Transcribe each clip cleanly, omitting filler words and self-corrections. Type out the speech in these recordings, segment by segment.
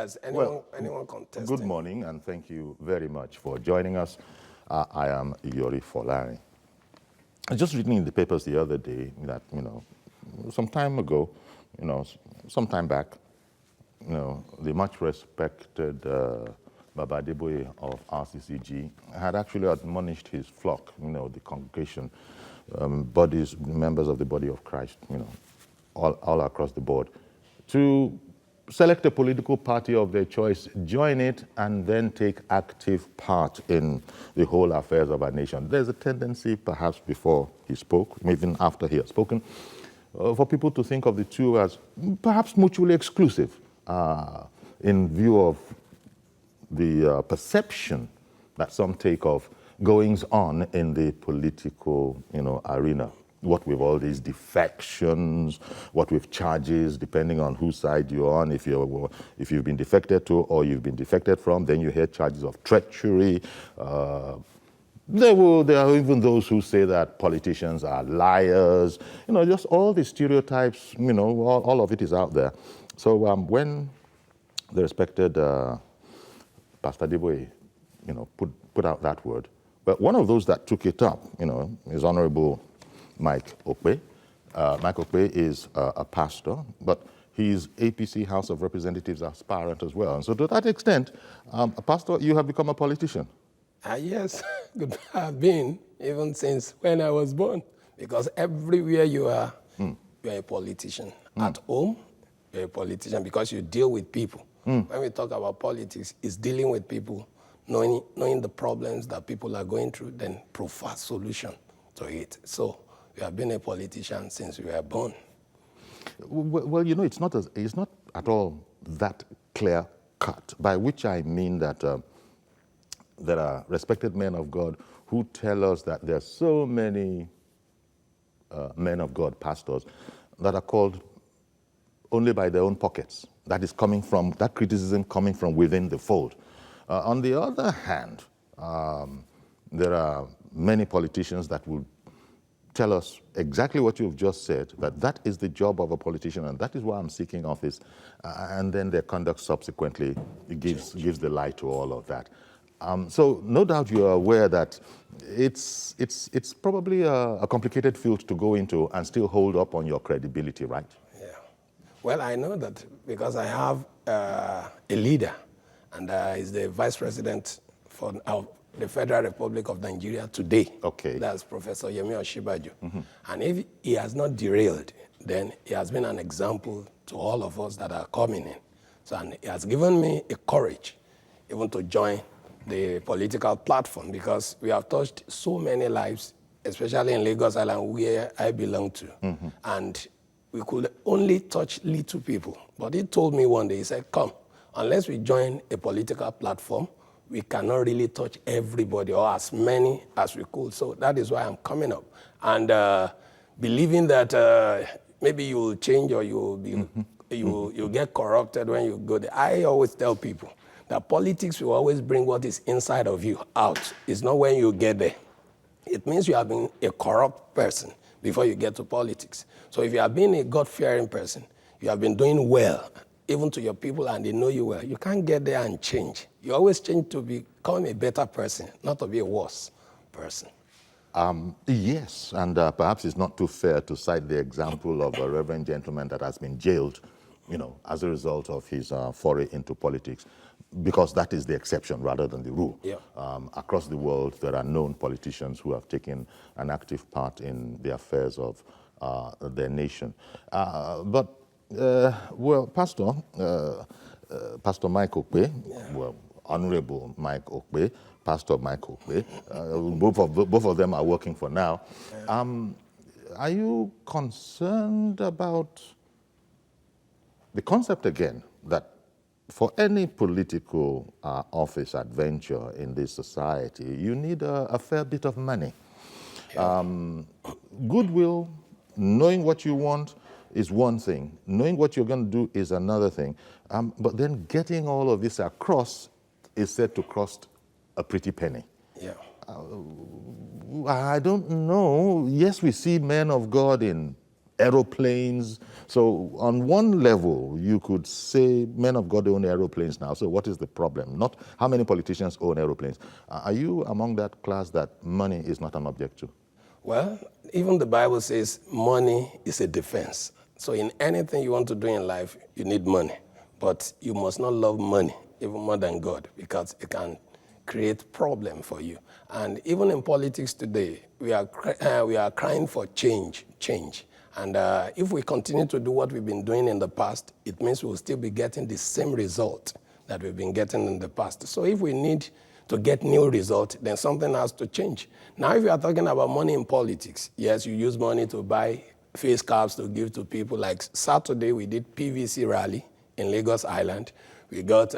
Yes, anyone contesting. Good morning, and thank you very much for joining us. I am Yori Folari. I was just reading in the papers the other day that, some time ago, some time back, the much respected Baba Adeboye of RCCG had actually admonished his flock, the congregation, members of the body of Christ, all across the board, to select a political party of their choice, join it, and then take active part in the whole affairs of our nation. There's a tendency, perhaps before he spoke, even after he had spoken, for people to think of the two as perhaps mutually exclusive in view of the perception that some take of goings on in the political, arena. What with all these defections, what with charges, depending on whose side you're on. If you've been defected to or you've been defected from, then you hear charges of treachery. There are even those who say that politicians are liars. Just all the stereotypes. All of it is out there. So when the respected Pastor Adeboye, put out that word, but one of those that took it up, is Honorable Mike Okpe. Mike Okpe is a pastor, but he's APC House of Representatives aspirant as well. And so to that extent, Pastor, you have become a politician. Yes, I've been even since when I was born, because everywhere you are, you're a politician. At home, you're a politician because you deal with people. When we talk about politics, it's dealing with people, knowing the problems that people are going through, then provide solution to it. So we have been a politician since we were born. Well, it's not at all that clear cut, by which I mean that there are respected men of God who tell us that there are so many men of God, pastors, that are called only by their own pockets. That criticism coming from within the fold. On the other hand, there are many politicians that will tell us exactly what you've just said, that is the job of a politician, and that is why I'm seeking office, and then their conduct subsequently gives the lie to all of that. So no doubt you are aware that it's probably a complicated field to go into and still hold up on your credibility, right? Yeah. Well, I know that because I have a leader, and he's the vice president for the Federal Republic of Nigeria today. Okay. That's Professor Yemi Osinbajo. And if he has not derailed, then he has been an example to all of us that are coming in. So, and he has given me a courage even to join the political platform, because we have touched so many lives, especially in Lagos Island, where I belong to. And we could only touch little people. But he told me one day, he said, come, unless we join a political platform, we cannot really touch everybody or as many as we could. So that is why I'm coming up. And believing that maybe you will change or you'll get corrupted when you go there. I always tell people that politics will always bring what is inside of you out. It's not when you get there. It means you have been a corrupt person before you get to politics. So if you have been a God-fearing person, you have been doing well, even to your people, and they know you well, you can't get there and change. You always change to become a better person, not to be a worse person. Yes, and perhaps it's not too fair to cite the example of a reverend gentleman that has been jailed, as a result of his foray into politics, because that is the exception rather than the rule. Yeah. Across the world, there are known politicians who have taken an active part in the affairs of their nation. But Pastor Mike Okpe, Honorable Mike Okpe, Pastor Mike Okpe, both of them are working for now. Are you concerned about the concept again that for any political office adventure in this society, you need a fair bit of money? Goodwill, knowing what you want, is one thing. Knowing what you're going to do is another thing. But then getting all of this across is said to cost a pretty penny. Yeah. I don't know. Yes, we see men of God in aeroplanes. So on one level, you could say men of God own aeroplanes now. So what is the problem? Not how many politicians own aeroplanes. Are you among that class that money is not an object to? Well, even the Bible says money is a defense. So in anything you want to do in life, you need money. But you must not love money even more than God, because it can create problem for you. And even in politics today, we are crying for change. And if we continue to do what we've been doing in the past, it means we'll still be getting the same result that we've been getting in the past. So if we need to get new result, then something has to change. Now, if you are talking about money in politics, yes, you use money to buy face caps to give to people. Like Saturday, we did PVC rally in Lagos Island. We got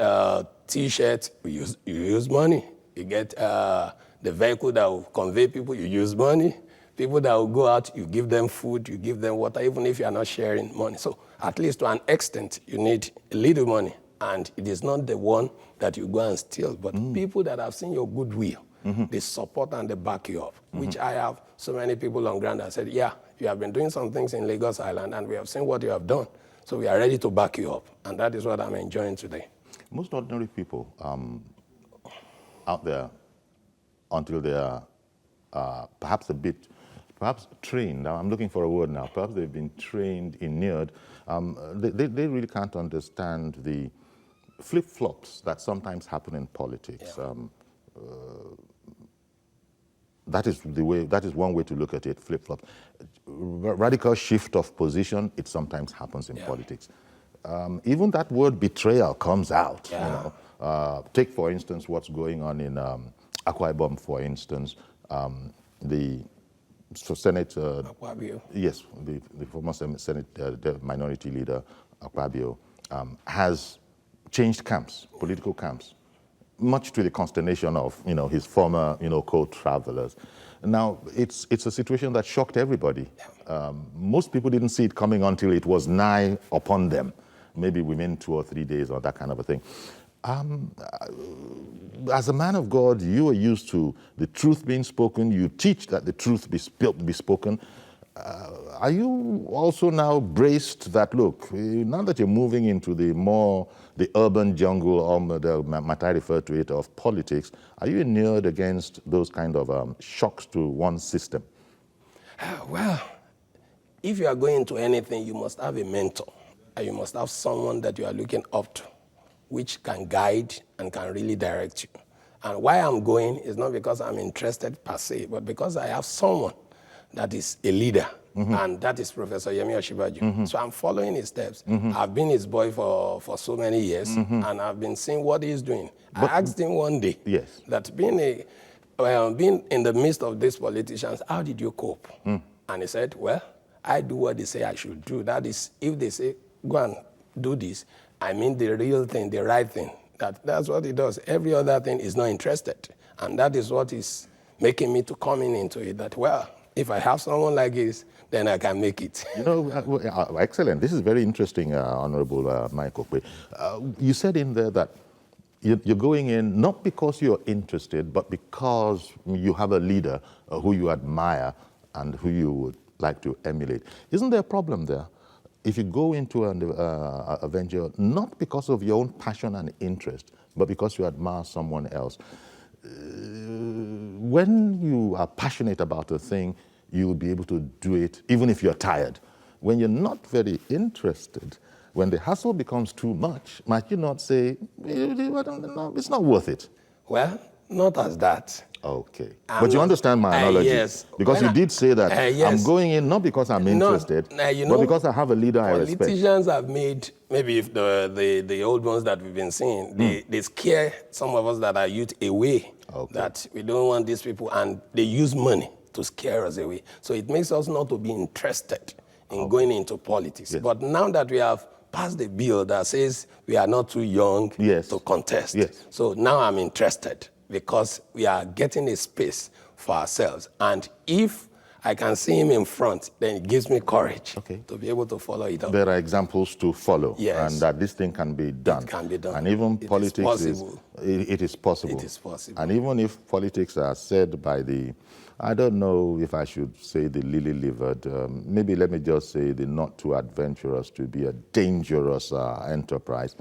T-shirts, you use money. You get the vehicle that will convey people, you use money. People that will go out, you give them food, you give them water, even if you are not sharing money. So at least to an extent, you need a little money. And it is not the one that you go and steal, but people that have seen your goodwill, they support and they back you up, which I have so many people on ground that said, yeah, you have been doing some things in Lagos Island and we have seen what you have done. So we are ready to back you up. And that is what I'm enjoying today. Most ordinary people out there, until they are perhaps trained, now I'm looking for a word now, perhaps they've been trained, inured, they really can't understand the flip-flops that sometimes happen in politics. Yeah. That is one way to look at it, flip-flop. Radical shift of position, it sometimes happens in politics. Even that word betrayal comes out. Yeah. You know? Take, for instance, what's going on in Akwa Ibom, for instance. The Senate... Akpabio. Yes, the former Senate the minority leader, Akpabio, has changed camps, political camps, much to the consternation of his former co-travelers. Now, it's a situation that shocked everybody. Most people didn't see it coming until it was nigh upon them, maybe within 2 or 3 days or that kind of a thing. As a man of God, you are used to the truth being spoken. You teach that the truth be spoken. Are you also now braced that, look, now that you're moving into the urban jungle, or the might I refer to it, of politics, are you inured against those kind of shocks to one system? Well, if you are going into anything, you must have a mentor. And you must have someone that you are looking up to, which can guide and can really direct you. And why I'm going is not because I'm interested per se, but because I have someone that is a leader, and that is Professor Yemi Osinbajo. So I'm following his steps. I've been his boy for so many years, and I've been seeing what he's doing. I asked him one day that being in the midst of these politicians, how did you cope? And he said, well, I do what they say I should do. That is, if they say, go and do this, I mean the real thing, the right thing. That's what he does. Every other thing is not interested. And that is what is making me to come into it, that, well, if I have someone like this, then I can make it. Excellent. This is very interesting, Honorable Michael. You said in there that you're going in not because you're interested, but because you have a leader who you admire and who you would like to emulate. Isn't there a problem there? If you go into a venture not because of your own passion and interest, but because you admire someone else, when you are passionate about a thing, you will be able to do it even if you're tired. When you're not very interested, when the hassle becomes too much, might you not say, it's not worth it? Well, not as that. Okay. But you understand my analogy? Yes. Because you did say that yes. I'm going in not because I'm interested, but because I have a leader I respect. Politicians have made, maybe if the old ones that we've been seeing, they scare some of us that are youth away, that we don't want these people, and they use money to scare us away. So it makes us not to be interested in going into politics. Yes. But now that we have passed the bill that says we are not too young to contest, so now I'm interested, because we are getting a space for ourselves. And if I can see him in front, then it gives me courage Okay. to be able to follow it up. There are examples to follow, Yes. and that this thing can be done. It can be done. And even It is politics possible. It is possible. It is possible. And even if politics are said by the, I don't know if I should say the lily-livered, maybe let me just say the not too adventurous to be a dangerous enterprise,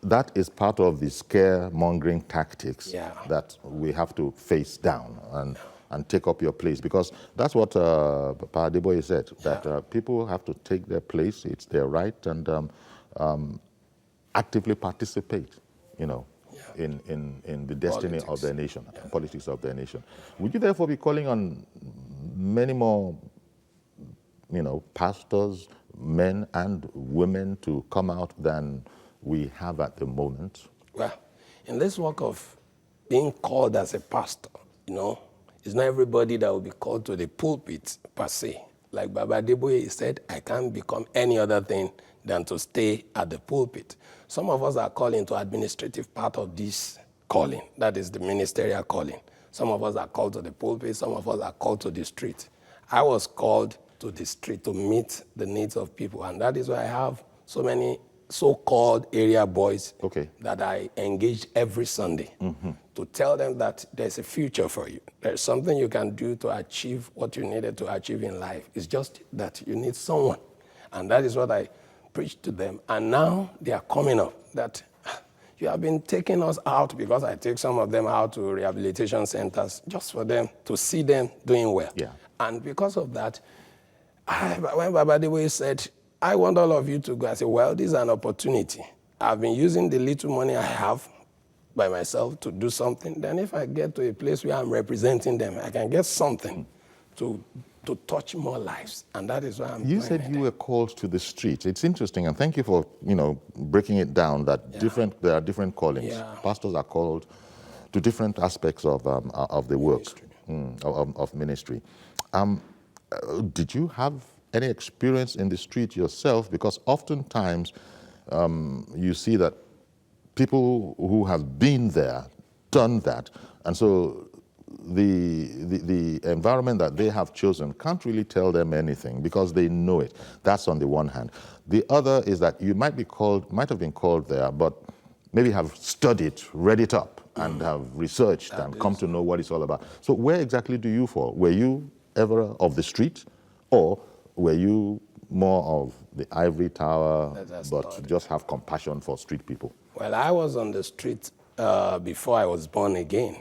that is part of the scare-mongering tactics that we have to face down and take up your place, because that's what Pa Adeboye said, that people have to take their place, it's their right, and actively participate, in the destiny of their nation, politics of their nation. Would you therefore be calling on many more, pastors, men and women to come out than we have at the moment? Well, in this work of being called as a pastor, it's not everybody that will be called to the pulpit per se. Like Baba Adeboye said, I can't become any other thing than to stay at the pulpit. Some of us are called into administrative part of this calling. That is the ministerial calling. Some of us are called to the pulpit. Some of us are called to the street. I was called to the street to meet the needs of people. And that is why I have so many so-called area boys that I engage every Sunday to tell them that there's a future for you. There's something you can do to achieve what you needed to achieve in life. It's just that you need someone. And that is what I preach to them. And now they are coming up that you have been taking us out, because I take some of them out to rehabilitation centers just for them to see them doing well. Yeah. And because of that, when Baba Adeboye said, I want all of you to go, I said, well, this is an opportunity. I've been using the little money I have by myself to do something. Then if I get to a place where I'm representing them, I can get something to touch more lives. And that is why I'm You said you were called to the street. It's interesting, and thank you for, breaking it down, that there are different callings. Yeah. Pastors are called to different aspects of the work, of ministry. Did you have any experience in the street yourself? Because oftentimes you see that people who have been there, done that, and so the environment that they have chosen can't really tell them anything because they know it. That's on the one hand. The other is that you might have been called there, but maybe have studied, read it up, and have researched and come to know what it's all about. So where exactly do you fall? Were you ever of the street, or were you more of the ivory tower, but just have compassion for street people? Well, I was on the street before I was born again.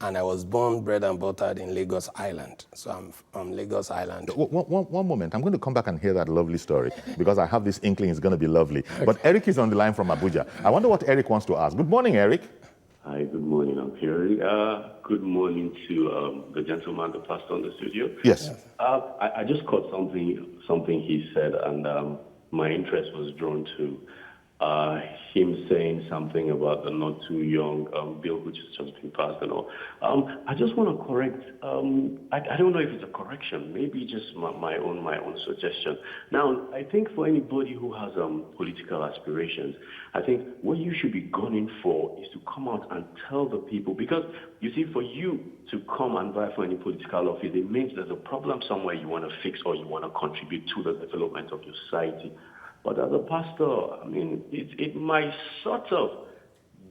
And I was born, bred and buttered in Lagos Island. So I'm from Lagos Island. One moment. I'm going to come back and hear that lovely story because I have this inkling it's going to be lovely. But Eric is on the line from Abuja. I wonder what Eric wants to ask. Good morning, Eric. Hi, good morning. I'm Pierre. Good morning to the gentleman, the pastor in the studio. Yes. I just caught something he said, and my interest was drawn to him saying something about the not too young bill which has just been passed and all. I just want to correct. I don't know if it's a correction, maybe just my own suggestion. Now, I think for anybody who has political aspirations, I think what you should be gunning for is to come out and tell the people, because you see, for you to come and vie for any political office, it means there's a problem somewhere you want to fix or you want to contribute to the development of your society. But as a pastor, I mean, it might sort of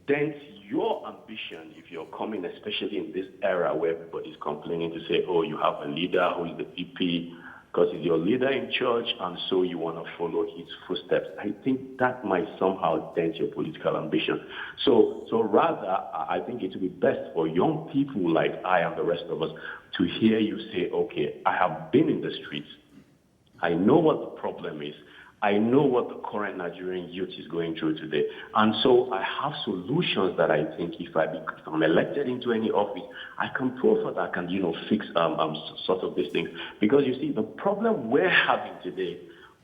dent your ambition if you're coming, especially in this era where everybody's complaining to say, oh, you have a leader who is the VP, because he's your leader in church, and so you want to follow his footsteps. I think that might somehow dent your political ambition. So rather, I think it would be best for young people like I and the rest of us to hear you say, okay, I have been in the streets. I know what the problem is. I know what the current Nigerian youth is going through today. And so I have solutions that I think if I'm elected into any office, I can profile that I can, fix sort of these things. Because you see, the problem we're having today,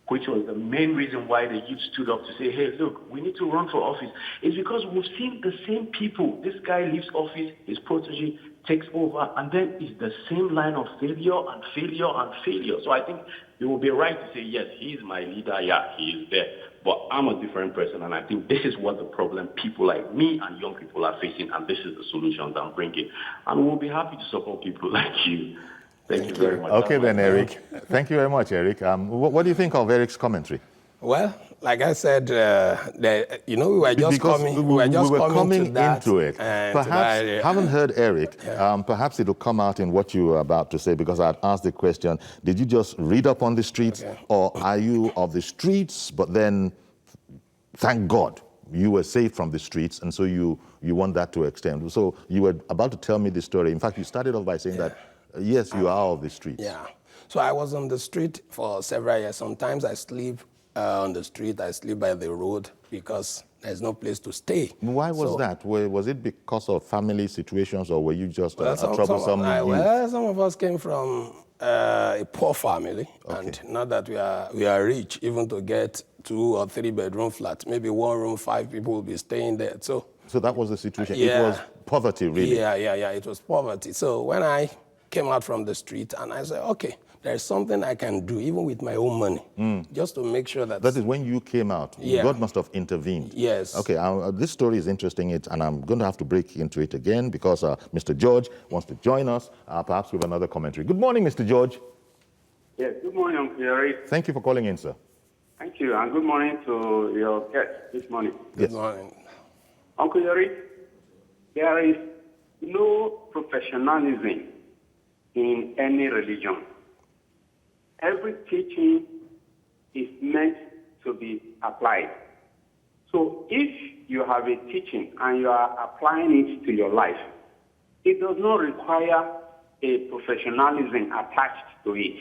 which was the main reason why the youth stood up to say, hey, look, we need to run for office, is because we've seen the same people. This guy leaves office, his protege takes over, and then it's the same line of failure and failure and failure. So I think it will be right to say, yes, he is my leader, yeah, he is there, but I'm a different person, and I think this is what the problem people like me and young people are facing, and this is the solutions I'm bringing. And we'll be happy to support people like you. Thank you very much. Okay then, Eric. Thank you very much, Eric. What do you think of Eric's commentary? Well, like I said, we were just Because coming. we were coming to that, into it. Perhaps, haven't heard Eric, perhaps it'll come out in what you were about to say, because I'd asked the question, did you just read up on the streets, or are you of the streets, but then, thank God, you were saved from the streets, and so you want that to extend. So you were about to tell me the story. In fact, you started off by saying that, yes, you are of the streets. Yeah. So I was on the street for several years. Sometimes I sleep on the street, I sleep by the road because there's no place to stay. Why was that? Was it because of family situations, or were you just a troublesome youth? Well, some of us came from a poor family, and not that we are rich, even to get 2 or 3 bedroom flats. Maybe 1 room, 5 people will be staying there. So that was the situation. It was poverty, really. Yeah, it was poverty. So when I came out from the street, and I said, okay, there's something I can do, even with my own money, just to make sure that... That is when you came out. God must have intervened. Yes. Okay, this story is interesting, and I'm going to have to break into it again because Mr. George wants to join us, perhaps with another commentary. Good morning, Mr. George. Yes, good morning, Uncle Yeri. Thank you for calling in, sir. Thank you, and good morning to your guest this morning. Good morning. Uncle Yeri, there is no professionalism in any religion. Every teaching is meant to be applied. So if you have a teaching and you are applying it to your life, it does not require a professionalism attached to it.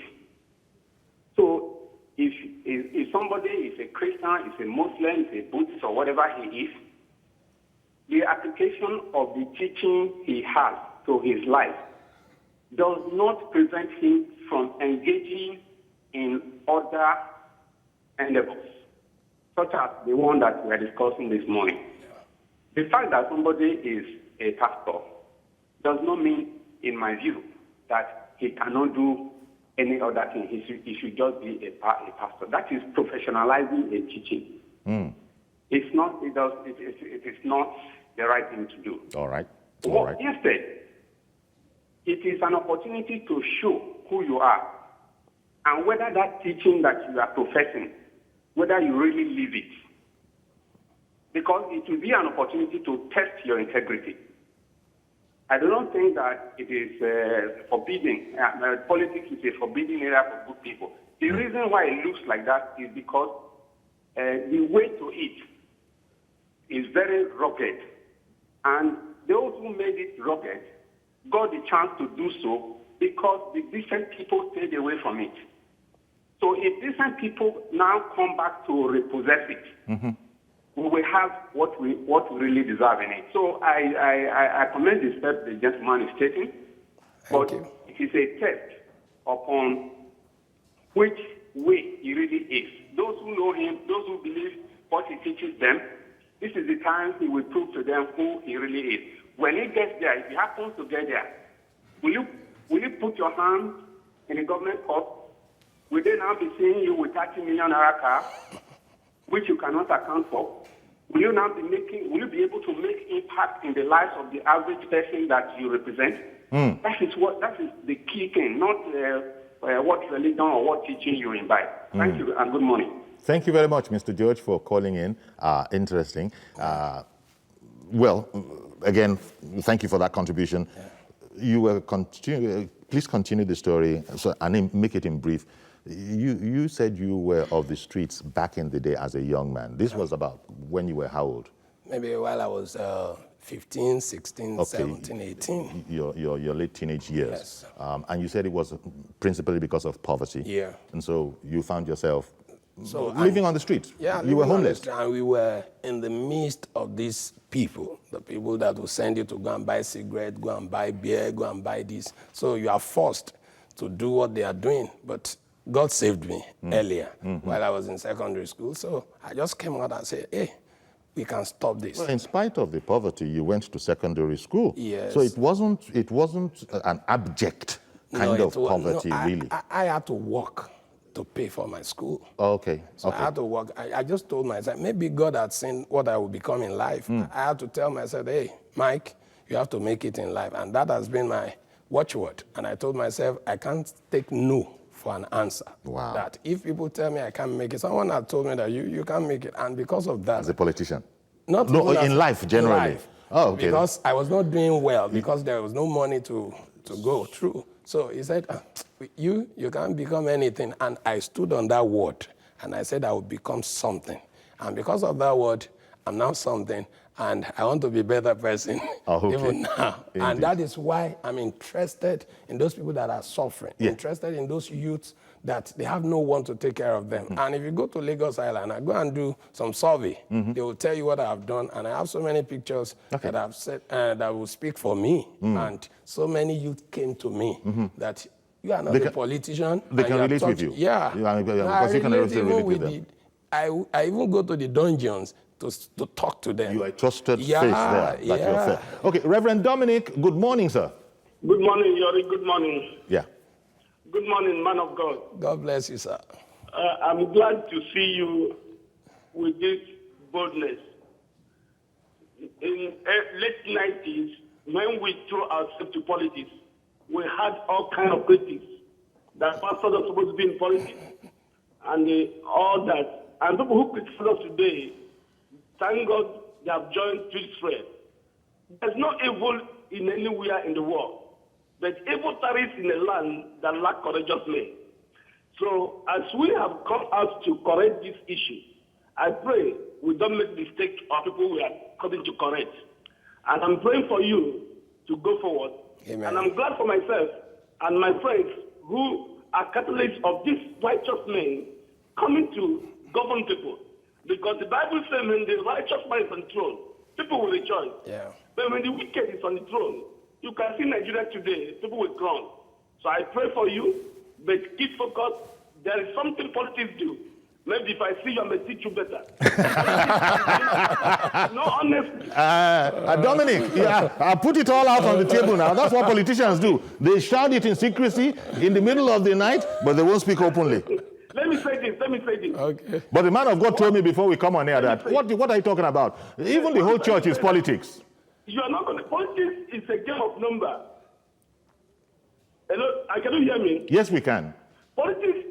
So if somebody is a Christian, is a Muslim, is a Buddhist, or whatever he is, the application of the teaching he has to his life does not prevent him from engaging in other endeavors, such as the one that we are discussing this morning. The fact that somebody is a pastor does not mean, in my view, that he cannot do any other thing. He should just be a pastor. That is professionalizing a teaching. It's not. It is not the right thing to do. All right. Instead, it is an opportunity to show who you are and whether that teaching that you are professing, whether you really live it. Because it will be an opportunity to test your integrity. I do not think that it is forbidden. Politics is a forbidden area for good people. The reason why it looks like that is because the way to it is very rugged. And those who made it rugged got the chance to do so because the decent people stayed away from it. So if decent people now come back to repossess it, we will have what we really deserve in it. So I commend the step the gentleman is taking, but it is a test upon which way he really is. Those who know him, those who believe what he teaches them, this is the time he will prove to them who he really is. When he gets there, if he happens to get there, will you put your hand in a government court? Will they now be seeing you with 30 million naira car, which you cannot account for? Will you now be be able to make impact in the lives of the average person that you represent? That is the key thing, not what religion or what teaching you invite. Thank you and good morning. Thank you very much, Mr. George, for calling in. Interesting. Well, again, thank you for that contribution. You will please continue the story and make it in brief. You said you were of the streets back in the day as a young man. This was about when you were how old? Maybe while I was 15, 16, 17, 18. Your late teenage years. Yes. And you said it was principally because of poverty. Yeah. And so you found yourself living on the streets. Yeah, you were homeless. And we were in the midst of these people, the people that will send you to go and buy cigarettes, go and buy beer, go and buy this. So you are forced to do what they are doing. But God saved me earlier while I was in secondary school. So I just came out and said, hey, we can stop this. Well, in spite of the poverty, you went to secondary school. Yes. So it wasn't an abject kind of poverty, really. I had to work to pay for my school. Okay. So I had to work. I just told myself, maybe God had seen what I would become in life. I had to tell myself, hey, Mike, you have to make it in life. And that has been my watch what? And I told myself, I can't take no for an answer. Wow. That if people tell me I can't make it, someone had told me that you can't make it. And because of that. As a politician? Not No, even in life, generally. In life. Oh, okay. Because I was not doing well, because there was no money to go through. So he said, you can't become anything. And I stood on that word, and I said I would become something. And because of that word, I'm now something, and I want to be a better person even now. Indeed. And that is why I'm interested in those people that are suffering, interested in those youths that they have no one to take care of them. And if you go to Lagos Island, I go and do some survey, they will tell you what I have done, and I have so many pictures that I've said that will speak for me. And so many youth came to me that you are not a politician. They can relate with you. Yeah. Because you can relate with them. I even go to the dungeons to talk to them. You are a trusted face there. That you're fair. Okay, Reverend Dominic, good morning, sir. Good morning, Yori. Good morning. Yeah. Good morning, man of God. God bless you, sir. I'm glad to see you with this boldness. In late 90s, when we threw ourselves to politics, we had all kinds of critics that pastors are supposed to be in politics and all that. And people who criticize us today, thank God they have joined Israel. There's no evil in anywhere in the world, but evil tarries in a land that lack courageous men. So as we have come out to correct this issue, I pray we don't make mistake of people we are coming to correct. And I'm praying for you to go forward. Amen. And I'm glad for myself and my friends who are catalysts of these righteous men coming to govern people. Because the Bible says when the righteous man is on the throne, people will rejoice. Yeah. But when the wicked is on the throne, you can see Nigeria today, people will groan. So I pray for you, but keep focused. There is something politics do. Maybe if I see you, I may teach you better. No, honestly. Dominic, I put it all out on the table now. That's what politicians do. They shout it in secrecy in the middle of the night, but they won't speak openly. Let me say this. Okay. But the man of God told me before we come on air that, what are you talking about? Even the whole church is politics. You are not going to, politics is a game of number. Hello, can you hear me? Yes, we can. Politics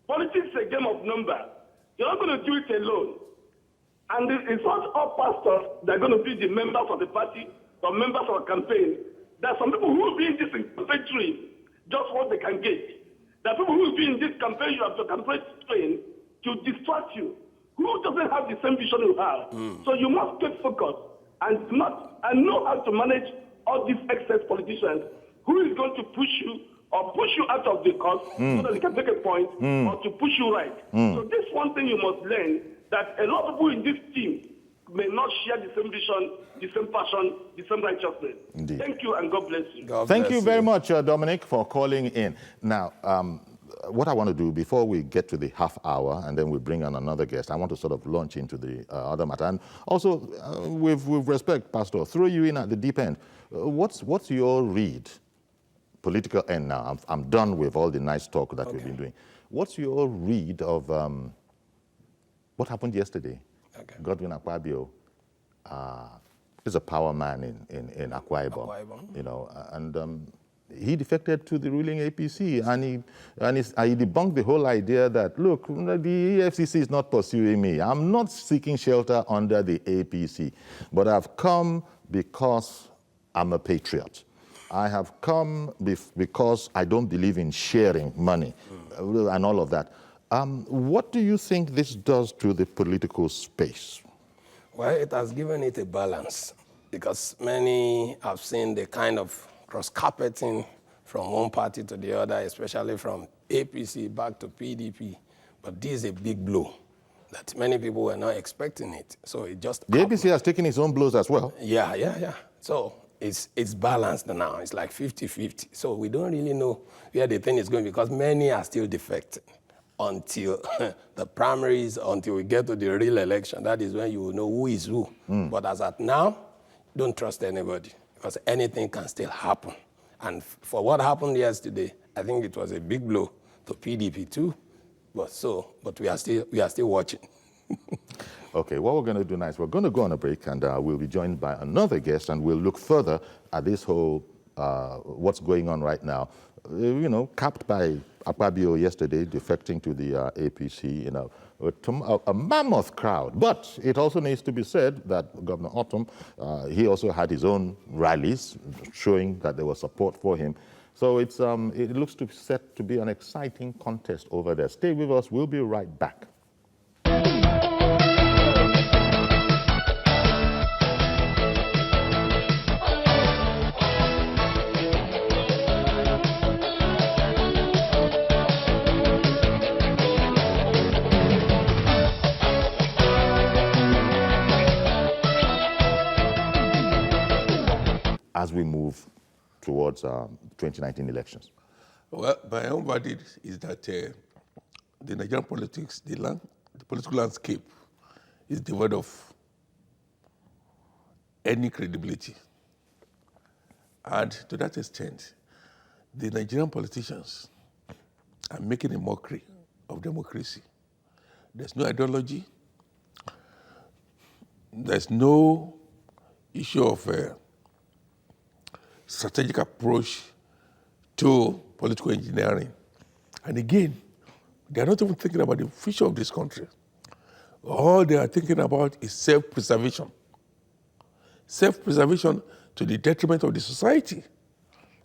is a game of number. You're not going to do it alone. And it's not all pastors that are going to be the members of the party or members of a campaign. There are some people who will be in this campaign just what they can get. There are people who will be in this campaign, you have to campaign to distract you. Who doesn't have the same vision you have? So you must get focused and know how to manage all these excess politicians who is going to push you or push you out of the course so that you can take a point or to push you right. So this one thing you must learn, that a lot of people in this team may not share the same vision, the same passion, the same righteousness. Indeed. Thank you and God bless you. Thank you very much, Dominic, for calling in. Now, what I want to do before we get to the half hour and then we bring on another guest, I want to sort of launch into the other matter. And also, with respect, Pastor, throw you in at the deep end. What's your read? Political end now. I'm done with all the nice talk that we've been doing. What's your read of what happened yesterday? Okay. Godwin Akpabio is a power man in Akwa Ibom, you know, and he defected to the ruling APC, and he debunked the whole idea that, look, the EFCC is not pursuing me. I'm not seeking shelter under the APC, but I've come because I'm a patriot. I have come because I don't believe in sharing money and all of that. What do you think this does to the political space? Well, it has given it a balance, because many have seen the kind of cross-carpeting from one party to the other, especially from APC back to PDP. But this is a big blow that many people were not expecting it. So it just... The APC has taken its own blows as well. Yeah. So it's balanced now. It's like 50-50. So we don't really know where the thing is going, because many are still defecting until the primaries, until we get to the real election. That is when you will know who is who. But as at now, don't trust anybody, because anything can still happen. And for what happened yesterday, I think it was a big blow to PDP too. But we are still watching. Okay, what we're going to do now is we're going to go on a break, and we'll be joined by another guest, and we'll look further at this whole what's going on right now, capped by Akpabio yesterday defecting to the APC, a mammoth crowd. But it also needs to be said that Governor Autumn, he also had his own rallies showing that there was support for him. So it looks to be set to be an exciting contest over there. Stay with us. We'll be right back. As we move towards 2019 elections? Well, my own verdict is that the Nigerian politics, the political landscape is devoid of any credibility. And to that extent, the Nigerian politicians are making a mockery of democracy. There's no ideology. There's no issue of strategic approach to political engineering. And again, they are not even thinking about the future of this country. All they are thinking about is self-preservation. Self-preservation to the detriment of the society,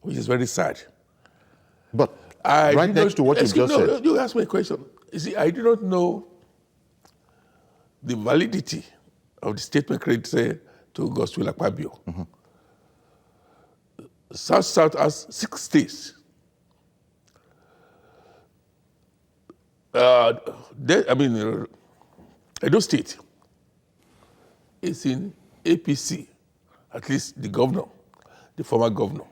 which is very sad. But right next to what you just said. You asked me a question. You see, I do not know the validity of the statement credited to Godswill Akpabio. Mm-hmm. South has 6 states. Edo State is in APC, at least the governor, the former governor.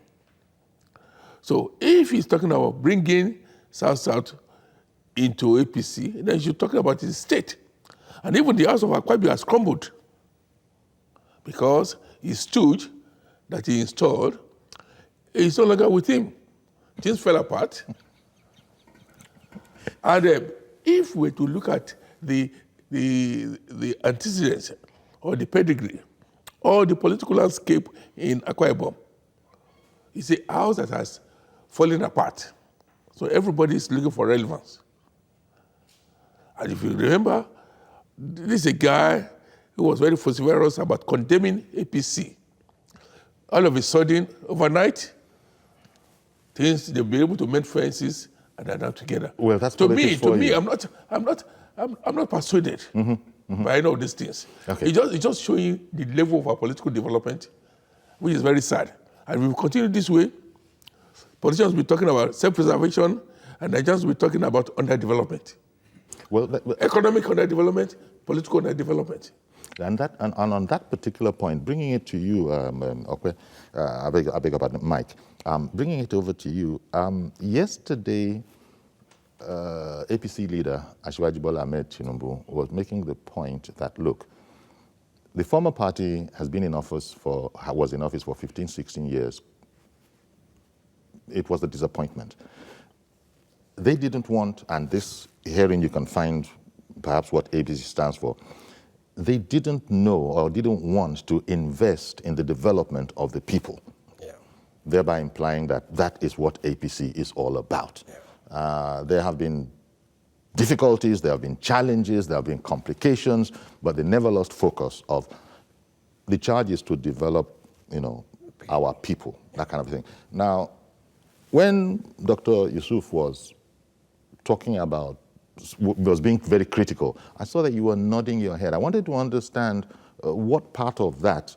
So if he's talking about bringing South into APC, then he's talking about his state. And even the house of Akpabio has crumbled because his stooge that he installed is no longer with him. Things fell apart. And if we were to look at the antecedents or the pedigree or the political landscape in Akwa Ibom, it's a house that has fallen apart. So everybody is looking for relevance. And if you remember, this is a guy who was very vociferous about condemning APC. All of a sudden, overnight, they'll be able to mend fences and they're now together. Well, that's to me, I'm not persuaded by any of these things. Okay. It's just showing the level of our political development, which is very sad. And we will continue this way. Politicians will be talking about self-preservation, and Nigerians will be talking about underdevelopment. Well, economic underdevelopment, political underdevelopment. And on that particular point, bringing it to you, Okwe, I beg about Mike, bringing it over to you. Yesterday, APC leader Asiwaju Bola Ahmed Tinubu was making the point that, look, the former party was in office for 15, 16 years. It was a disappointment. They didn't want, and this hearing you can find perhaps what APC stands for, they didn't know or didn't want to invest in the development of the people, thereby implying that that is what APC is all about. Yeah. There have been difficulties, there have been challenges, there have been complications, but they never lost focus of the charge is to develop, our people, that kind of thing. Now, when Dr. Yusuf was talking about, was being very critical, I saw that you were nodding your head. I wanted to understand what part of that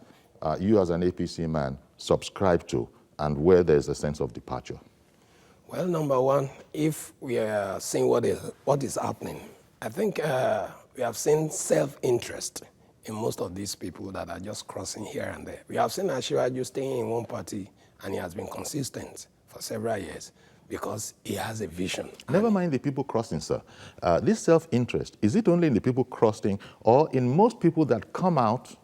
you as an APC man subscribe to and where there's a sense of departure. Well, number one, if we are seeing what is happening, I think we have seen self-interest in most of these people that are just crossing here and there. We have seen Asiwaju staying in one party, and he has been consistent for several years because he has a vision. Never mind the people crossing, sir. This self-interest, is it only in the people crossing or in most people that come out,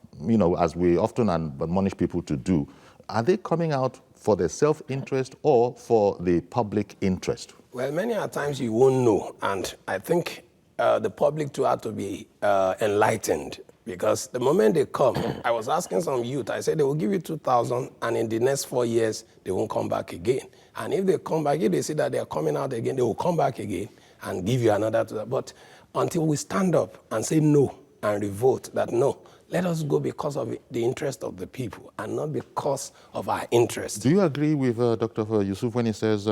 as we often admonish people to do, are they coming out for their self-interest or for the public interest? Well, many a times you won't know, and I think the public too have to be enlightened Because the moment they come, I was asking some youth, I said they will give you 2,000 and in the next 4 years, they won't come back again. And if they come back, if they see that they are coming out again, they will come back again and give you another 2,000. But until we stand up and say no and revolt that no, let us go because of the interest of the people and not because of our interest. Do you agree with Dr. Yusuf when he says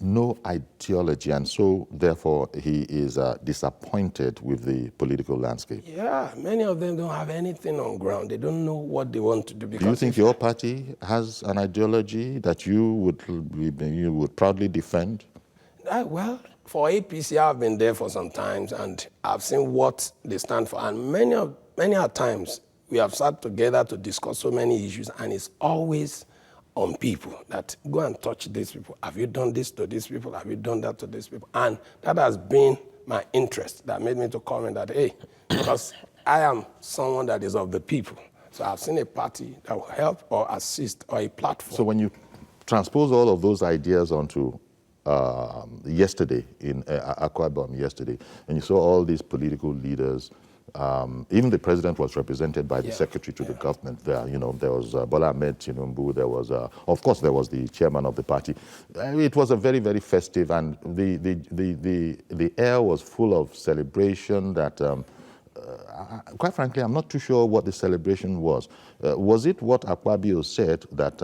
no ideology, and so therefore he is disappointed with the political landscape? Yeah, many of them don't have anything on ground. They don't know what they want to do. Do you think your party has an ideology that you would proudly defend? Well, for APC, I've been there for some times, and I've seen what they stand for. And many times, we have sat together to discuss so many issues, and it's always on people that go and touch these people. Have you done this to these people? Have you done that to these people? And that has been my interest that made me to comment that, hey, because I am someone that is of the people. So I've seen a party that will help or assist or a platform. So when you transpose all of those ideas onto yesterday in Akwa Ibom yesterday, and you saw all these political leaders, even the president was represented by the secretary to the government there. You know, there was Bola Ahmed Tinubu, there was, of course, there was the chairman of the party. It was a very, very festive, and the air was full of celebration that, quite frankly, I'm not too sure what the celebration was. Was it what Akpabio said, that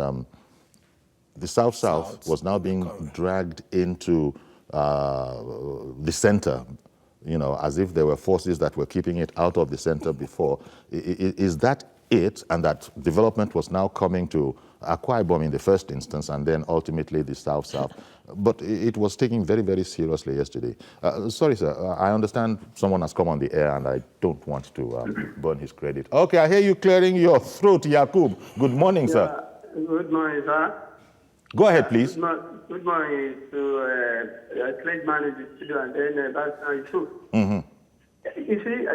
the South was now being dragged into the center, you know, as if there were forces that were keeping it out of the center before? Is that it, and that development was now coming to Akwa Ibom in the first instance, and then ultimately the South? But it was taken very, very seriously yesterday. Sorry, sir, I understand someone has come on the air, and I don't want to burn his credit. Okay, I hear you clearing your throat, Yakub. Good morning, sir. Good morning, sir. Go ahead, please. Good morning to Craigman in the studio, and then Pastor Yusuf. You see,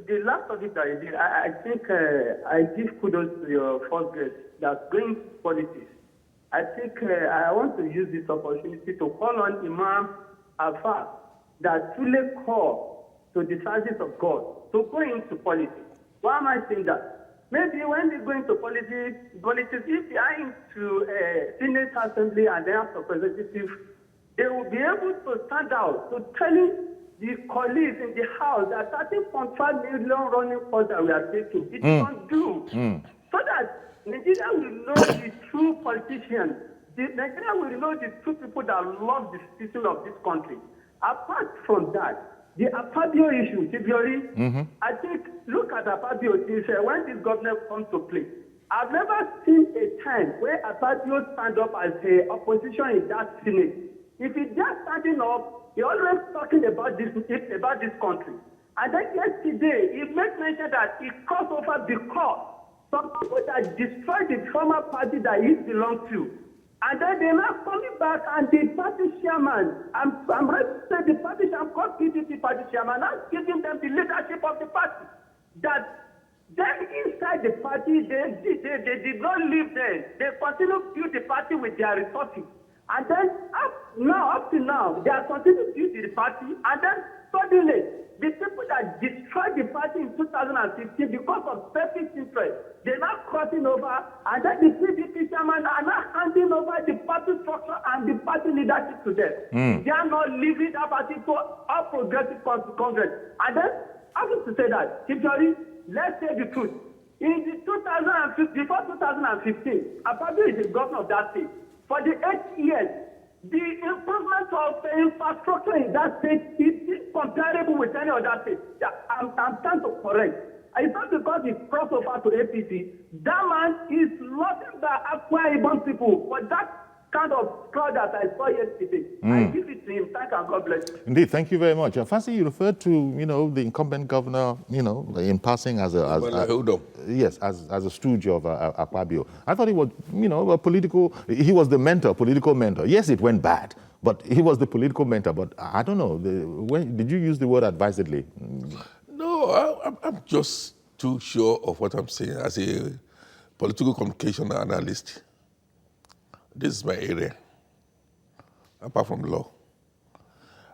the last of it I did, I think I give kudos to your first guest that brings politics. I think I want to use this opportunity to call on Imam Alfa that truly call to the service of God to go into politics. Why am I saying that? Maybe when they go into politics, if they are into Senate Assembly and the House of Representatives, they will be able to stand out to telling the colleagues in the House that 13.5 million running costs that we are taking, it don't do. So that Nigeria will know the true politicians. Nigeria will know the true people that love the citizen of this country. Apart from that, the Akpabio issue, Tibiori, I think, look at Akpabio, when this government comes to play. I've never seen a time where Akpabio stand up as a opposition in that Senate. If he's just standing up, he always talking about this country. And then yesterday, he made mention that he crossed over because some people that destroyed the former party that he belonged to. And then they're not coming back, and the party chairman, I'm ready to say the party chairman, called PDP party chairman, now giving them the leadership of the party. That then inside the party, they did not live there. They continue to build the party with their resources. And then up to now, they are continuing to build the party, and then suddenly, the people that destroyed the party in 2015 because of selfish interest, they're now crossing over, and then the PDP chairman are now handing over the party structure and the party leadership to them. They are not leaving that party to All Progressive Congress. And then, I want to say that, let's say the truth. In the 2015, before 2015, Akpabio is the governor of that state. For the 8 years, the improvement of the infrastructure in that state is comparable with any other state. I'm trying to correct. It's not because he crossed over to APC. That man is loving the Akwa Ibom people for that kind of crowd that I saw yesterday. I give it to him. Thank you, and God bless you. Indeed, thank you very much. Fancy, you referred to, the incumbent governor, in passing as a stooge of Akpabio. I thought he was, a political, he was the political mentor. Yes, it went bad, but he was the political mentor. But I don't know, did you use the word advisedly? No, I'm just too sure of what I'm saying as a political communication analyst. This is my area, apart from law.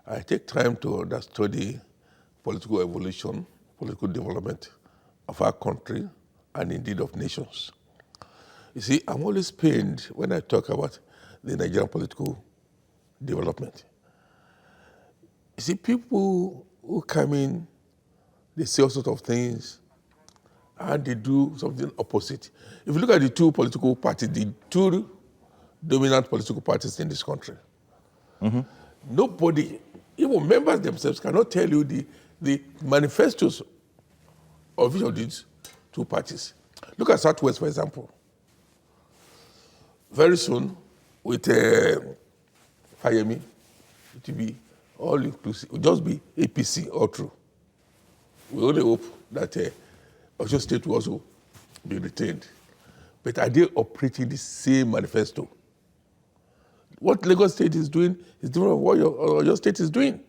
I take time to study political evolution, political development, of our country and indeed of nations. You see, I'm always pained when I talk about the Nigerian political development. You see, people who come in, they say all sorts of things, and they do something opposite. If you look at the two political parties, the two dominant political parties in this country, nobody, even members themselves, cannot tell you the manifestos of each of these two parties. Look at Southwest, for example. Very soon, with Fayemi, it will be all inclusive. It will just be APC all through. We only hope that Osho State will also be retained. But are they operating the same manifesto? What Lagos State is doing is different from what your state is doing.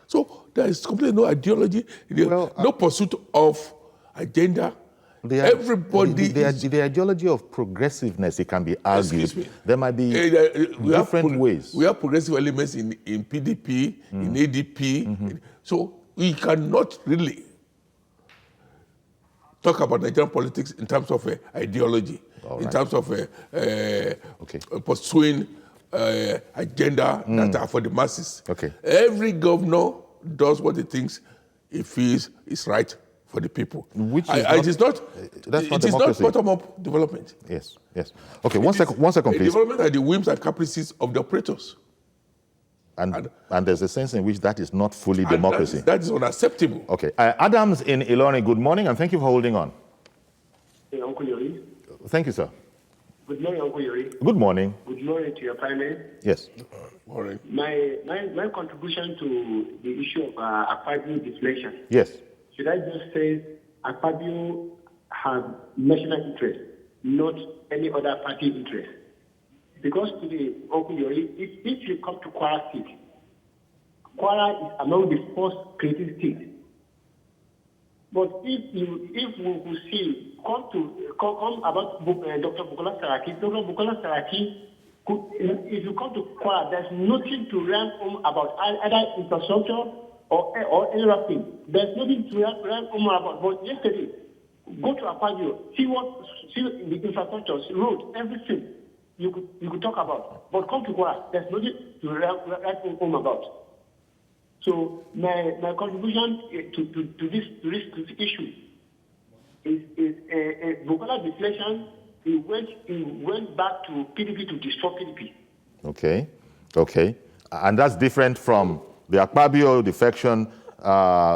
So there is completely no ideology, no pursuit of agenda. The ideology of progressiveness, it can be argued. There might be different ways. We have progressive elements in PDP, in ADP. So we cannot really talk about Nigerian politics in terms of ideology, in terms of pursuing agenda that are for the masses. Every governor does what he thinks he feels is right for the people. Which is it is not bottom-up development. Yes. Okay, one second, please. Development are the whims and caprices of the operators. And there's a sense in which that is not fully democracy. That is unacceptable. Okay. Adams in Ilorin, good morning, and thank you for holding on. Hey, Uncle Yori. Thank you, sir. Good morning, Uncle Yori. Good morning. Good morning to your primate. Yes. Morning. My contribution to the issue of Akpabio deflation. Yes. Should I just say Akpabio has national interest, not any other party interest? Because today, Uncle Yori, if you come to Kwara State, Kwara is among the first creative states. But if we could see, come about Dr. Bukola Saraki, Dr. Bukola Saraki, if you come to Kwara, there's nothing to run home about either infrastructure or any other thing. There's nothing to run home about. But yesterday, go to Akpabio, see the infrastructure, road, everything you could talk about. But come to Kwara, there's nothing to run home about. So my contribution to this issue is Bukola deflation. He went back to PDP to destroy PDP. Okay. And that's different from the Akpabio defection,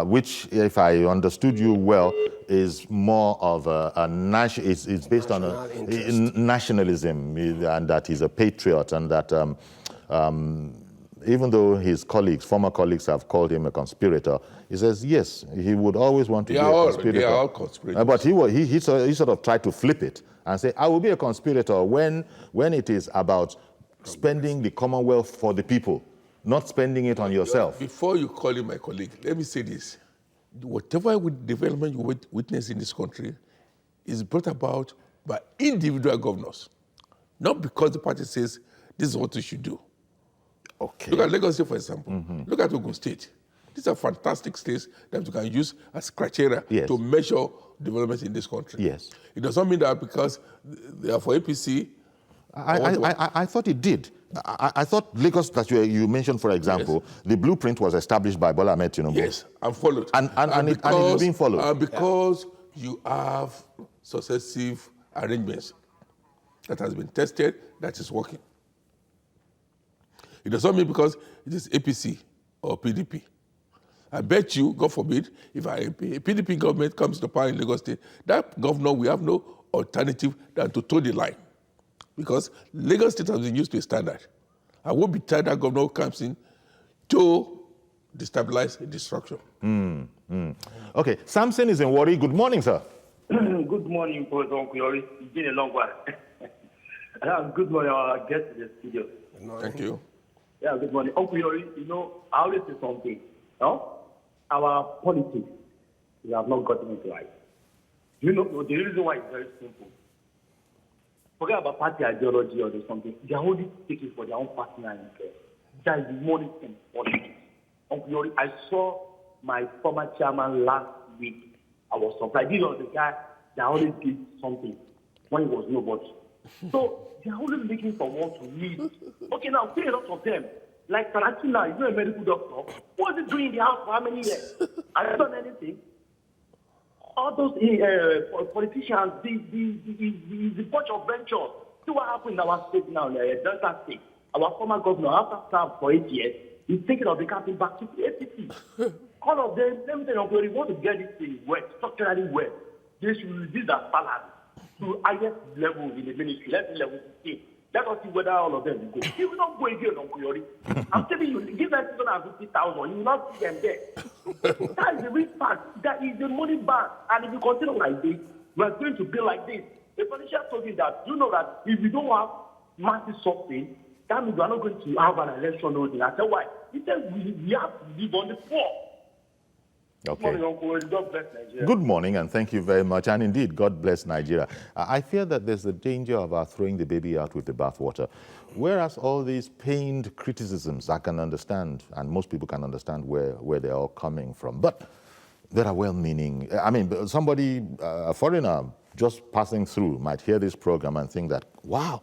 which, if I understood you well, is more of it's based on nationalism, and that he's a patriot, and that even though his former colleagues have called him a conspirator, he says, yes, he would always want to be a conspirator. They are all conspirators. But he sort of tried to flip it and say, I will be a conspirator when it is about spending the Commonwealth for the people, not spending it on yourself. Before you call him my colleague, let me say this. Whatever development you witness in this country is brought about by individual governors, not because the party says this is what you should do. Okay. Look at Lagos State, for example. Look at Ogun State. These are fantastic states that we can use as criteria to measure development in this country. Yes. It does not mean that because they are for APC. I thought it did. I thought Lagos that you mentioned, for example, the blueprint was established by Bola Ahmed Tinubu. Yes, and followed. And it is being followed. And because you have successive arrangements that has been tested, that is working. It does not mean because it is APC or PDP. I bet you, God forbid, if a PDP government comes to power in Lagos State, that governor will have no alternative than to toe the line. Because Lagos State has been used to a standard. I won't be tired that governor comes in to destabilize the structure. Okay, Samson is in Warri. Good morning, sir. Good morning, Uncle Yori. It's been a long while. Good morning, our guest in the studio. Thank you. Yeah, good morning. Uncle Yori, I always say something. Our politics, we have not gotten it right. The reason why is very simple. Forget about party ideology or something. They are only taking for their own personal interest. That is the most important. Uncle Yori, I saw my former chairman last week I was surprised. This was the guy that always did something when he was nobody. So they are always making someone to lead. Okay, now say a lot of them. Like Tarantino, he's not a medical doctor. What is he doing in the house for how many years? Have you done anything? All those politicians, the bunch of ventures. See what happened in our state now, Delta State. Our former governor, after served for 8 years, he's thinking of becoming back to the APC. All of them, let me tell you, if you want to get this thing well, structurally well, they should reduce their salary to highest level in the ministry, let's say level 15. Let us see whether all of them will go. If you don't go again, Uncle Yori, I'm telling you, give them 250,000, you will not see them there. That is the real fact. That is the money back. And if you continue like this, we are going to be like this. The politician told me that, you know that if you don't have massive something, that means we are not going to have an election holding. I said, why? He said, we have to live on the poor. Okay. Good morning, Uncle. God bless Nigeria. Good morning, and thank you very much. And indeed, God bless Nigeria. I fear that there's a danger of our throwing the baby out with the bathwater. Whereas all these pained criticisms I can understand, and most people can understand where they're all coming from. But there are well-meaning, I mean, somebody, a foreigner just passing through might hear this program and think that, wow,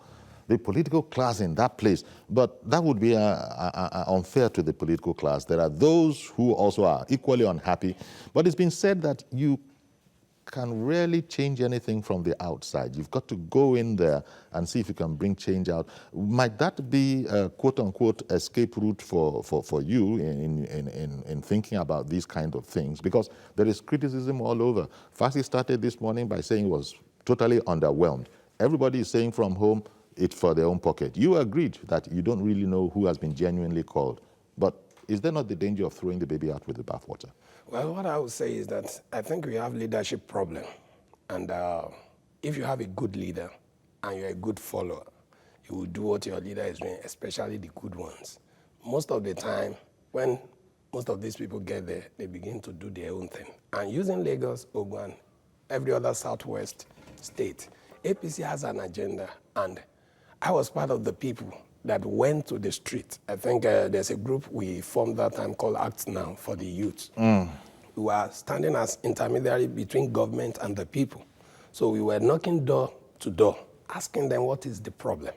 the political class in that place. But that would be unfair to the political class. There are those who also are equally unhappy. But it's been said that you can rarely change anything from the outside. You've got to go in there and see if you can bring change out. Might that be a quote-unquote escape route for you in thinking about these kind of things? Because there is criticism all over. Fassi started this morning by saying he was totally underwhelmed. Everybody is saying from home, it's for their own pocket. You agreed that you don't really know who has been genuinely called. But is there not the danger of throwing the baby out with the bathwater? Well, what I would say is that I think we have leadership problem. And if you have a good leader and you're a good follower, you will do what your leader is doing, especially the good ones. Most of the time, when most of these people get there, they begin to do their own thing. And using Lagos, Ogun, every other southwest state, APC has an agenda, and I was part of the people that went to the street. I think there's a group we formed that time called Act Now for the youth. We were standing as intermediary between government and the people. So we were knocking door to door, asking them what is the problem.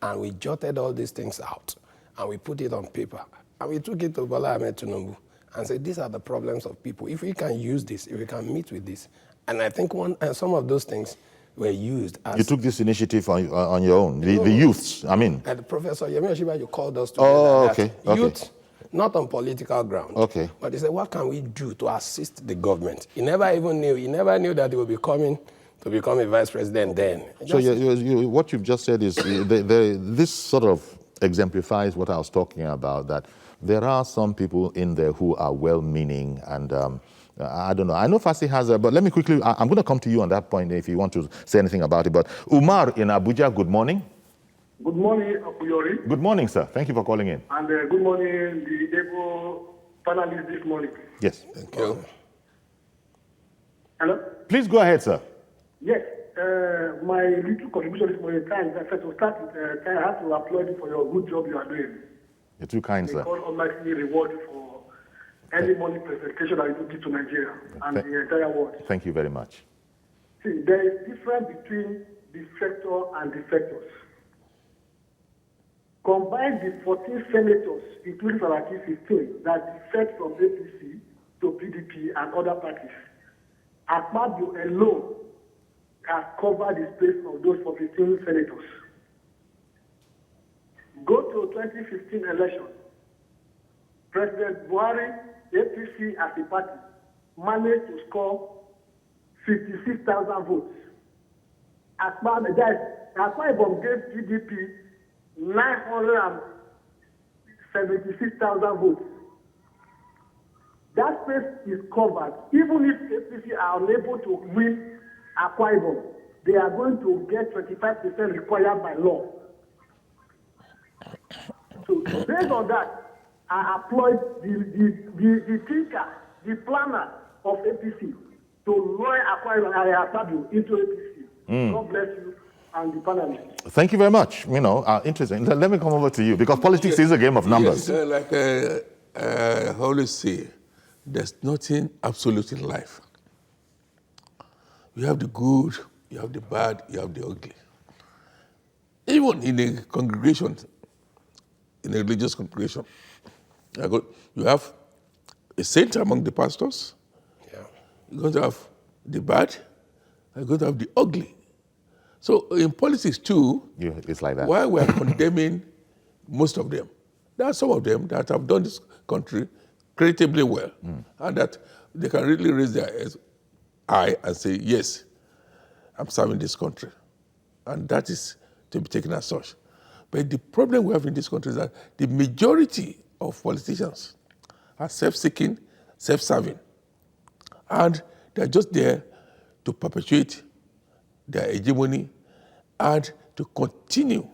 And we jotted all these things out, and we put it on paper. And we took it to Bola Ahmed Tinubu and said, these are the problems of people. If we can use this, if we can meet with this. And I think some of those things were used as... You took this initiative on your own, the youths, I mean. And Professor Yemi Oshiba, you called us together. Oh, okay. Youth, not on political ground. Okay. But he said, what can we do to assist the government? He never knew that he would be coming to become a vice president then. So what you've just said is, this sort of exemplifies what I was talking about, that there are some people in there who are well-meaning and I don't know. I know Fassi has but let me quickly, I'm going to come to you on that point if you want to say anything about it. But Umar in Abuja, good morning. Good morning, Akuyori. Good morning, sir. Thank you for calling in. And good morning, the able panelists this morning. Yes. Thank you. Hello? Please go ahead, sir. Yes. My little contribution this morning, thanks. I said to start with, I have to applaud you for your good job you are doing. You're too kind, sir. God Almighty reward you for any morning presentation that you give to Nigeria and the entire world. Thank you very much. See, there is difference between defector and defectors. Combine the 14 senators, including Saraki 15, that defect from APC to PDP and other parties. Akpabio alone has covered the space of those 15 senators. Go to 2015 election. President Buhari, APC as a party, managed to score 56,000 votes. Akwa Ibom gave PDP 976,000 votes. That space is covered. Even if APC are unable to win Akwa Ibom, they are going to get 25% required by law. So based on that, I applaud the thinker, the planner of APC to lure Akwa Ibom into APC. God bless you and the panelists. Thank you very much. Interesting. Let me come over to you, because politics is a game of numbers. Yes, like I always say, there's nothing absolute in life. You have the good, you have the bad, you have the ugly. Even in a congregation, in a religious congregation, you have a saint among the pastors, you're going to have the bad, you're going to have the ugly. So in politics too, it's like that. While we're condemning most of them, there are some of them that have done this country creditably well, and that they can really raise their eye and say, yes, I'm serving this country. And that is to be taken as such. But the problem we have in this country is that the majority of politicians are self-seeking, self-serving. And they're just there to perpetuate their hegemony and to continue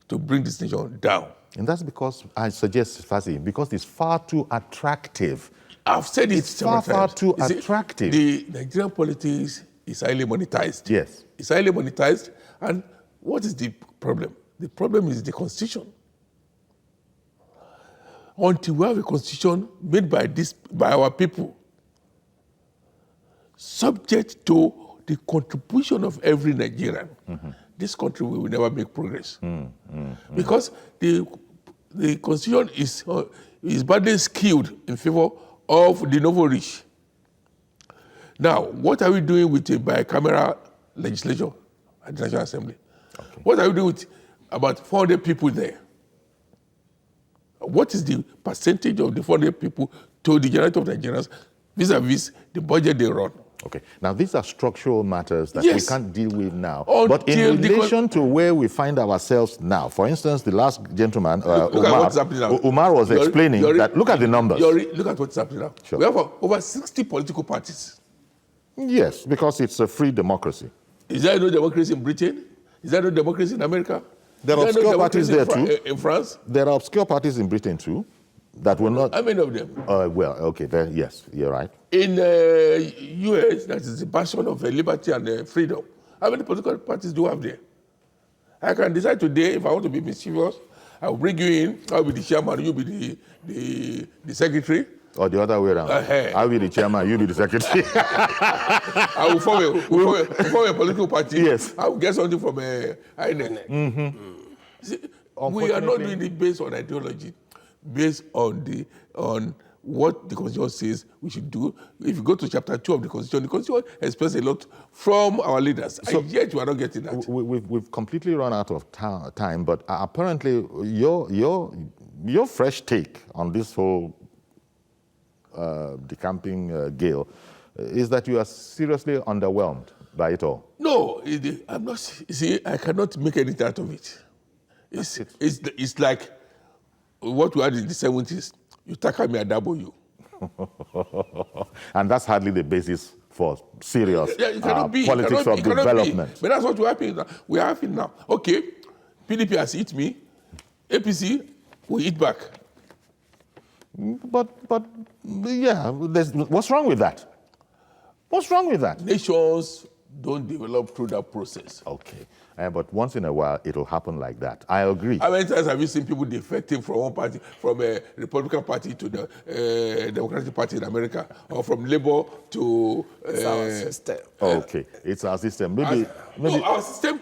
to bring this nation down. And that's because, I suggest, Fasi, because it's far too attractive. I've said it it's far too attractive. The Nigerian politics is highly monetized. Yes. It's highly monetized. And what is the problem? The problem is the constitution. Until we have a constitution made by our people, subject to the contribution of every Nigerian, this country will never make progress. Because the constitution is badly skewed in favor of the novel rich. Now, what are we doing with a bicameral legislature at the National Assembly? Okay. What are we doing with about 400 people there? What is the percentage of the 400 people to the majority of Nigerians vis-a-vis the budget they run? Okay. Now, these are structural matters that we can't deal with now. But Until in relation to where we find ourselves now, for instance, the last gentleman, Umar was explaining that, look at the numbers. Look at what's happening now. Sure. We have over 60 political parties. Yes, because it's a free democracy. Is there no democracy in Britain? Is there no democracy in America? There are obscure parties there too. In France? There are obscure parties in Britain too that will not... How many of them? Well, okay, yes, you're right. In US, that is the bastion of liberty and freedom, how many political parties do you have there? I can decide today, if I want to be mischievous, I will bring you in, I'll be the chairman, you'll be the secretary. Or the other way around. I'll be the chairman, you be the secretary. I will form a political party. Yes. I will get something from INEC. See, we are not doing it based on ideology, based on what the Constitution says we should do. If you go to chapter 2 of the Constitution expects a lot from our leaders, so and yet we are not getting that. We've completely run out of time, but apparently your fresh take on this whole decamping gale is that you are seriously underwhelmed by it all. No, I'm not. See, I cannot make anything out of it. It's like what we had in the 70s. You tackle me, I double you. And that's hardly the basis for serious politics of development. But that's what we are having now. Okay, PDP has hit me. APC will hit back. But yeah, what's wrong with that? What's wrong with that? Nations don't develop through that process. Okay, but once in a while, it'll happen like that. I agree. How many times have you seen people defecting from one party, from a Republican Party to the Democratic Party in America, or from Labour to... It's our system. Okay, it's our system. Maybe our system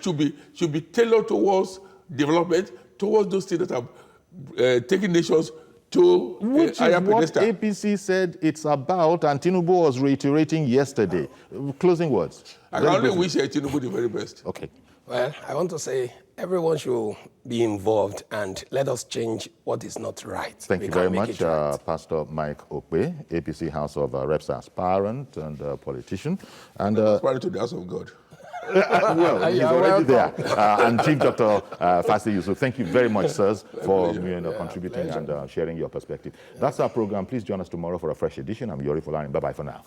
should be tailored towards development, towards those things that have taken nations to which is what APC said it's about, and Tinubu was reiterating yesterday. Closing words. I can only wish Tinubu the very best. Okay. Well, I want to say everyone should be involved and let us change what is not right. Thank you very much, Pastor Mike Okwe, APC House of Reps aspirant and politician. And aspirant to the House of God. Well, he's already there. And Chief Dr. Fasi Yusuf, thank you very much, sirs, for contributing and sharing your perspective. That's our program. Please join us tomorrow for a fresh edition. I'm Yori Folani. Bye-bye for now.